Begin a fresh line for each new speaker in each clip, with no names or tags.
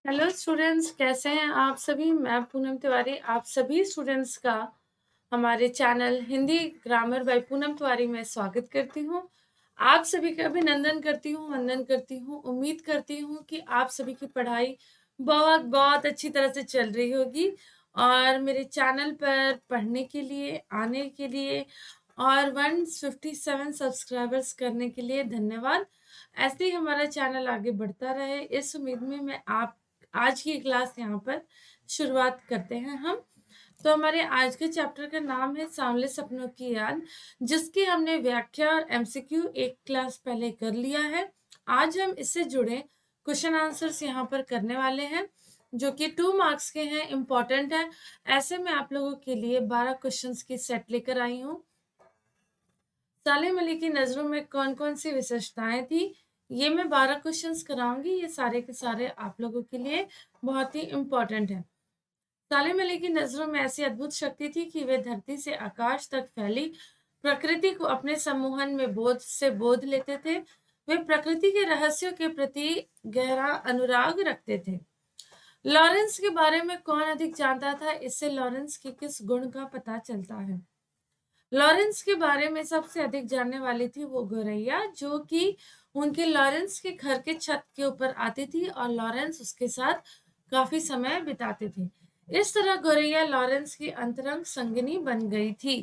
Hello students, कैसे हैं आप सभी। मैं पूनम तिवारी आप सभी स्टूडेंट्स का हमारे channel Hindi grammar bye Poonam Tiwari में स्वागत करती हूँ। आप सभी का अभिनंदन करती हूँ, वंदन करती हूँ। उम्मीद करती हूँ कि आप सभी की पढ़ाई बहुत बहुत अच्छी तरह से चल रही होगी और मेरे चैनल पर पढ़ने के लिए, आने के लिए और 157 सब्सक्राइबर्स करने के लिए धन्यवाद। ऐसे ही हमारा चैनल आगे बढ़ता रहे, इस उम्मीद में मैं आप आज की क्लास यहाँ पर शुरुआत करते हैं हम। तो हमारे आज के चैप्टर का नाम है सांवले सपनों की याद, जिसकी हमने व्याख्या और एमसीक्यू एक क्लास पहले कर लिया है। आज हम इससे जुड़े क्वेश्चन आंसर्स यहाँ पर करने वाले हैं, जो कि 2 मार्क्स के हैं, इम्पोर्टेंट है। ऐसे में आप लोगों के लिए 12 क्वेश्चंस की सेट लेकर आई हूँ। सालेम अली की नजरों में कौन कौन सी विशेषताएं थी, ये मैं 12 क्वेश्चंस कराऊंगी। ये सारे के सारे आप लोगों के लिए बहुत ही इम्पोर्टेंट है। सालेम अली की नजरों में ऐसी अद्भुत शक्ति थी कि वे धरती से आकाश तक फैली प्रकृति को अपने सम्मोहन में बोध लेते थे। वे प्रकृति के रहस्यों के प्रति गहरा अनुराग रखते थे। लॉरेंस के बारे में कौन अधिक जानता था, इससे लॉरेंस के किस गुण का पता चलता है। लॉरेंस के बारे में सबसे अधिक जानने वाली थी वो गौरैया, जो कि उनके लॉरेंस के घर के छत के ऊपर आती थी और लॉरेंस उसके साथ काफी समय बिताते थे। इस तरह गौरैया लॉरेंस की अंतरंग संगिनी बन गई थी।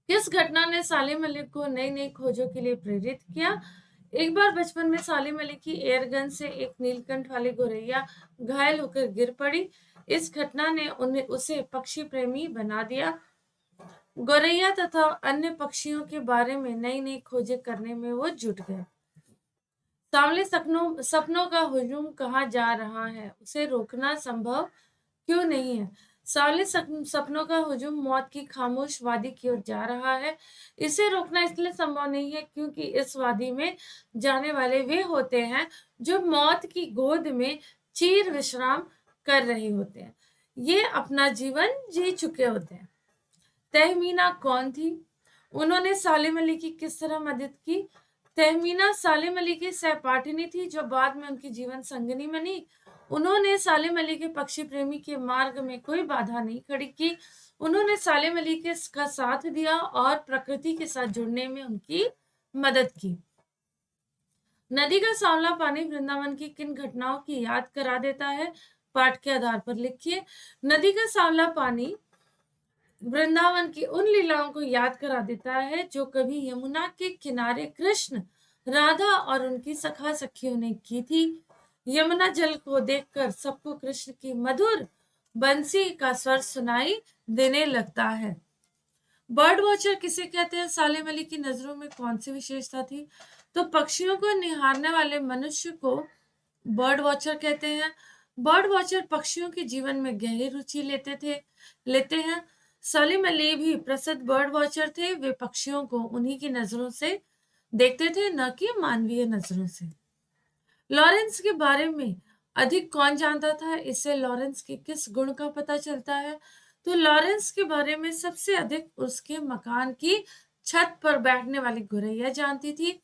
किस घटना ने सालिम अली को नई नई खोजों के लिए प्रेरित किया। एक बार बचपन में सालिम अली की एयरगन से एक नीलकंठ वाली गौरैया घायल होकर गिर पड़ी। इस घटना ने उसे पक्षी प्रेमी बना दिया। गौरैया तथा अन्य पक्षियों के बारे में नई नई खोजें करने में वो जुट गए। सांवले सपनों का हुजूम कहाँ जा रहा है, उसे रोकना संभव क्यों नहीं है। सांवले सपनों का हुजूम मौत की खामोश वादी की ओर जा रहा है। इसे रोकना इसलिए संभव नहीं है क्योंकि इस वादी में जाने वाले वे होते हैं जो मौत की गोद में चीर विश्राम कर रहे होते हैं। ये अपना जीवन जी चुके होते हैं। तहमीना कौन थी, उन्होंने सालिम अली की किस तरह मदद की। तहमीना सालिम अली की सहपाठिनी थी, जो बाद में उनकी जीवन संगिनी बनी। उन्होंने सालिम अली के पक्षी प्रेमी के मार्ग में कोई बाधा नहीं खड़ी की। उन्होंने सालिम अली का साथ दिया और प्रकृति के साथ जुड़ने में उनकी मदद की। नदी का सांवला पानी वृंदावन की किन घटनाओं की याद करा देता है, पाठ के आधार पर लिखिए। नदी का सांवला पानी वृंदावन की उन लीलाओं को याद करा देता है जो कभी यमुना के किनारे कृष्ण, राधा और उनकी सखा सखियों ने की थी। यमुना जल को देखकर सबको कृष्ण की मधुर बंसी का स्वर सुनाई देने लगता है। बर्ड वॉचर किसे कहते हैं, सालिम अली की नजरों में कौन सी विशेषता थी। तो पक्षियों को निहारने वाले मनुष्य को बर्ड वॉचर कहते हैं। बर्ड वॉचर पक्षियों के जीवन में गहरी रुचि लेते हैं। सलीम अली भी प्रसिद्ध बर्ड वॉचर थे। वे पक्षियों को उन्हीं की नजरों से देखते थे, न कि मानवीय नजरों से। लॉरेंस के बारे में अधिक कौन जानता था, इससे लॉरेंस के किस गुण का पता चलता है। तो लॉरेंस के बारे में सबसे अधिक उसके मकान की छत पर बैठने वाली गौरैया जानती थी।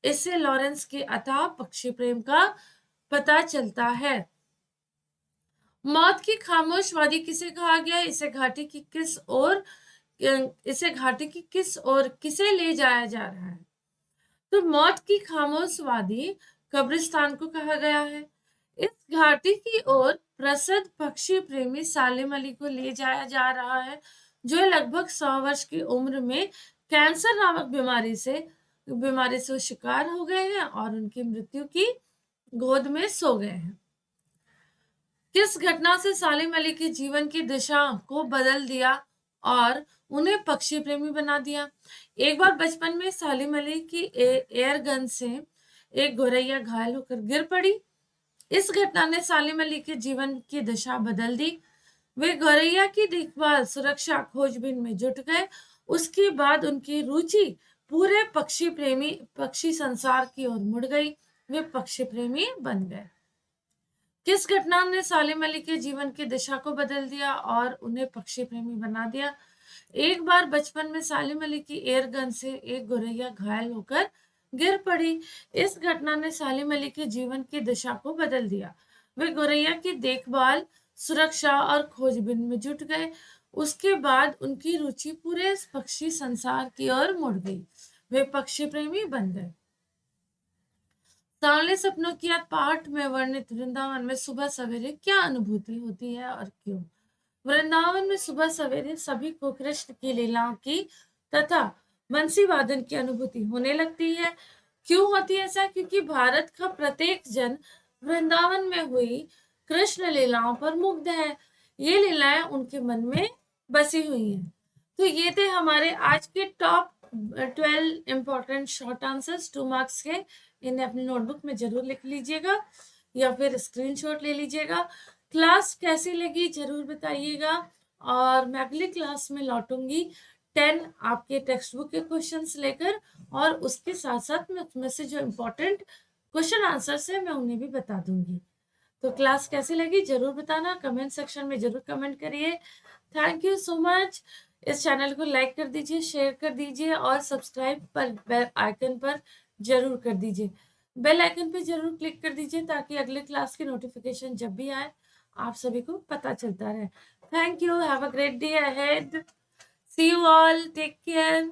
इससे लॉरेंस के अथाह पक्षी प्रेम का पता चलता है। मौत की खामोश वादी किसे कहा गया, इसे घाटी की किस ओर किसे ले जाया जा रहा है। तो मौत की खामोश वादी कब्रिस्तान को कहा गया है। इस घाटी की ओर प्रसिद्ध पक्षी प्रेमी सालिम अली को ले जाया जा रहा है, जो लगभग 100 वर्ष की उम्र में कैंसर नामक बीमारी से शिकार हो गए हैं और उनकी मृत्यु की गोद में सो गए हैं। किस घटना से सालिम अली के जीवन की दिशा को बदल दिया और उन्हें पक्षी प्रेमी बना दिया। एक बार बचपन में सालिम अली की एयर गन से एक गौरैया घायल होकर गिर पड़ी। इस घटना ने सालिम अली के जीवन की दिशा बदल दी। वे गौरैया की देखभाल, सुरक्षा, खोजबीन में जुट गए। उसके बाद उनकी रुचि पूरे पक्षी संसार की ओर मुड़ गई। वे पक्षी प्रेमी बन गए। किस घटना ने सालिम अली के जीवन की दिशा को बदल दिया और उन्हें पक्षी प्रेमी बना दिया। एक बार बचपन में सालिम अली की एयर गन से एक गौरैया घायल होकर गिर पड़ी। इस घटना ने सालिम अली के जीवन की दिशा को बदल दिया। वे गोरैया की देखभाल, सुरक्षा और खोजबीन में जुट गए। उसके बाद उनकी रुचि पूरे पक्षी संसार की ओर मुड़ गई। वे पक्षी प्रेमी बन गए। सांवले सपनों की याद पाठ में वर्णित वृंदावन में सुबह सवेरे क्या अनुभूति होती है और क्यों? वृंदावन में सुबह सवेरे सभी को कृष्ण की लीलाओं की तथा बंसी वादन की अनुभूति होने लगती है। क्यों होती है ऐसा? क्योंकि भारत का प्रत्येक जन वृंदावन में हुई कृष्ण लीलाओं पर मुग्ध है। ये लीलाएं उनके मन में बसी हुई हैं। तो ये थे हमारे आज के top 12 important short answers 2 marks के। इन्हें अपनी नोटबुक में जरूर लिख लीजिएगा या फिर स्क्रीनशॉट ले लीजिएगा। क्लास कैसी लगी जरूर बताइएगा और मैं अगली क्लास में लौटूंगी 10 आपके टेक्स्ट बुक के क्वेश्चंस लेकर, और उसके साथ साथ मैं उसमें से जो इम्पोर्टेंट क्वेश्चन आंसर्स है मैं उन्हें भी बता दूंगी। तो क्लास कैसी लगी जरूर बताना, कमेंट सेक्शन में जरूर कमेंट करिए। Thank you so much. इस चैनल को लाइक कर दीजिए, शेयर कर दीजिए और सब्सक्राइब पर बेल आइकन पर जरूर कर दीजिए। बेल आइकन पे जरूर क्लिक कर दीजिए ताकि अगले क्लास की नोटिफिकेशन जब भी आए आप सभी को पता चलता रहे। Thank you, have a great day ahead, see you all, take care.